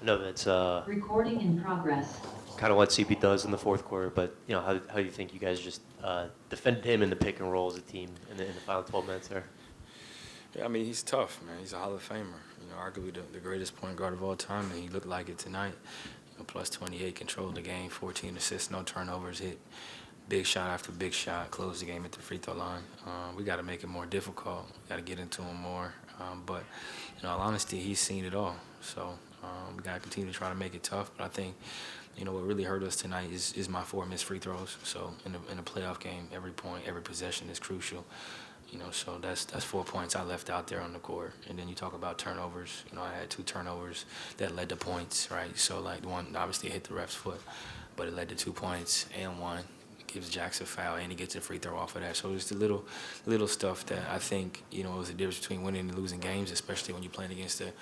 I know that's Recording in progress. kind of what CP does in the fourth quarter, but how do you think you guys just defended him in the pick and roll as a team in the final 12 minutes there? Yeah, I mean, he's tough, man. He's a Hall of Famer. Arguably the greatest point guard of all time, and he looked like it tonight. Plus 28, controlled the game, 14 assists, no turnovers, hit big shot after big shot, closed the game at the free throw line. We got to make it more difficult. We got to get into him more. But in all honesty, he's seen it all. So we got to continue to try to make it tough. But I think, what really hurt us tonight is my 4 missed free throws. So in a playoff game, every point, every possession is crucial. So that's 4 points I left out there on the court. And then you talk about turnovers. I had 2 turnovers that led to points, right? So, one obviously hit the ref's foot, but it led to 2 points and one. It gives Jackson a foul, and he gets a free throw off of that. So it's the little stuff that I think, it was the difference between winning and losing games, especially when you're playing against a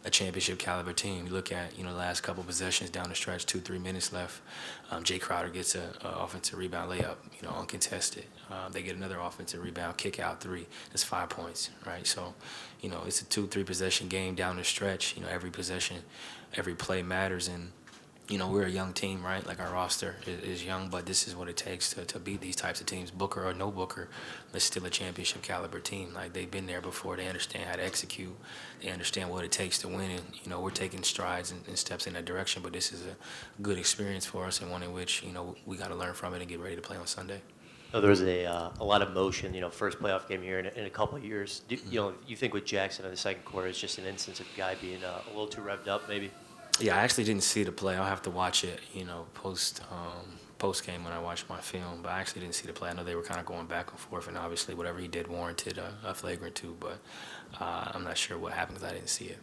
championship caliber team. You look at, the last couple possessions down the stretch, 2-3 minutes left. Jay Crowder gets an offensive rebound layup, uncontested. They get another offensive rebound, kick out 3. That's 5 points, right? So, it's a 2-3 possession game down the stretch. Every possession, every play matters. And, we're a young team, right? Like our roster is young, but this is what it takes to beat these types of teams. Booker or no Booker, it's still a championship caliber team. Like, they've been there before. They understand how to execute. They understand what it takes to win. And, we're taking strides and steps in that direction, but this is a good experience for us and one in which, we got to learn from it and get ready to play on Sunday. There was a lot of motion, first playoff game here in a couple of years. You think with Jackson in the second quarter, it's just an instance of a guy being a little too revved up, maybe? Yeah, I actually didn't see the play. I'll have to watch it, post game when I watch my film. But I actually didn't see the play. I know they were kind of going back and forth, and obviously whatever he did warranted a flagrant 2. But I'm not sure what happened because I didn't see it.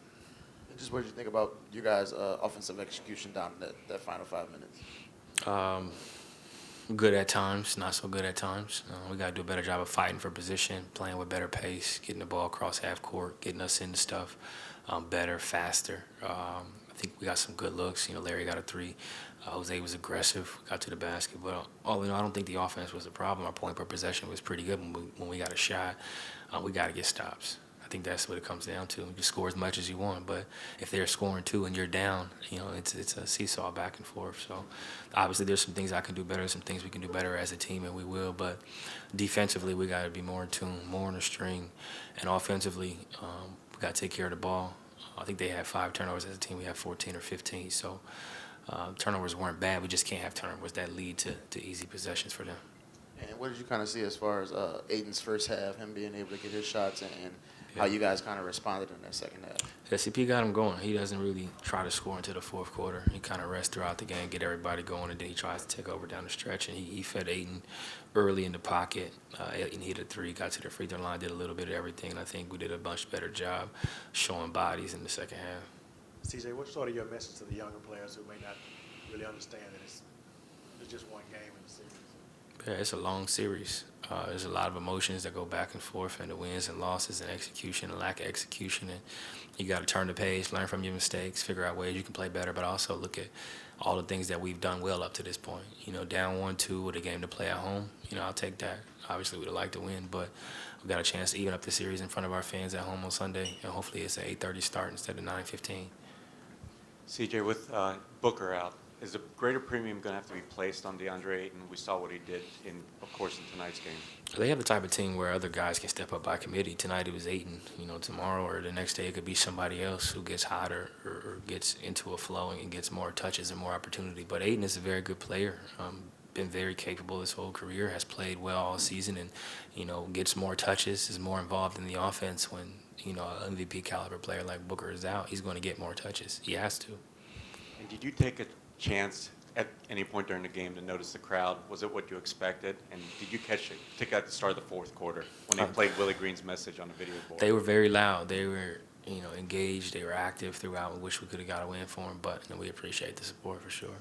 And just what did you think about you guys' offensive execution down that final 5 minutes? Good at times, not so good at times. We got to do a better job of fighting for position, playing with better pace, getting the ball across half court, getting us into stuff better, faster. I think we got some good looks. Larry got a 3. Jose was aggressive, got to the basket. But all in all, I don't think the offense was the problem. Our point per possession was pretty good when we got a shot. We got to get stops. I think that's what it comes down to. You score as much as you want, but if they're scoring 2 and you're down, it's a seesaw back and forth. So obviously there's some things I can do better, some things we can do better as a team, and we will. But defensively, we got to be more in tune, more on the string. And offensively, we got to take care of the ball. I think they had 5 turnovers as a team. We have 14 or 15. So turnovers weren't bad. We just can't have turnovers that lead to easy possessions for them. And what did you kind of see as far as Aiden's first half, him being able to get his shots, and how you guys kind of responded in that second half? SCP got him going. He doesn't really try to score until the fourth quarter. He kind of rests throughout the game, get everybody going, and then he tries to take over down the stretch. And he fed Aiden early in the pocket. Aiden hit a 3, got to the free throw line, did a little bit of everything. And I think we did a much better job showing bodies in the second half. CJ, what's sort of your message to the younger players who may not really understand that it's just one game in the series? Yeah, it's a long series. There's a lot of emotions that go back and forth, and the wins and losses and execution and lack of execution. And you got to turn the page, learn from your mistakes, figure out ways you can play better, but also look at all the things that we've done well up to this point. Down 1-2 with a game to play at home. I'll take that. Obviously, we'd like to win, but we've got a chance to even up the series in front of our fans at home on Sunday, and hopefully it's an 8:30 start instead of 9:15. CJ, with Booker out, is a greater premium going to have to be placed on DeAndre Ayton? We saw what he did, of course, in tonight's game. They have the type of team where other guys can step up by committee. Tonight it was Ayton. Tomorrow or the next day it could be somebody else who gets hotter or gets into a flow and gets more touches and more opportunity. But Ayton is a very good player. Been very capable his whole career, has played well all season, and gets more touches, is more involved in the offense. When an MVP caliber player like Booker is out, he's going to get more touches. He has to. And did you take a chance at any point during the game to notice the crowd? Was it what you expected? And did you take at the start of the fourth quarter when they played Willie Green's message on the video board? They were very loud. They were engaged. They were active throughout. We wish we could have got a win for them, but we appreciate the support for sure.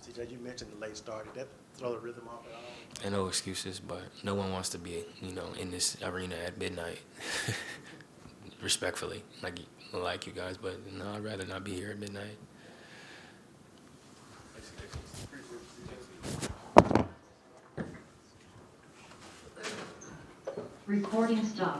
CJ, you mentioned the late start. Did that throw the rhythm off at all? And no excuses, but no one wants to be, in this arena at midnight. Respectfully, like you guys, but no, I'd rather not be here at midnight. Recording stopped.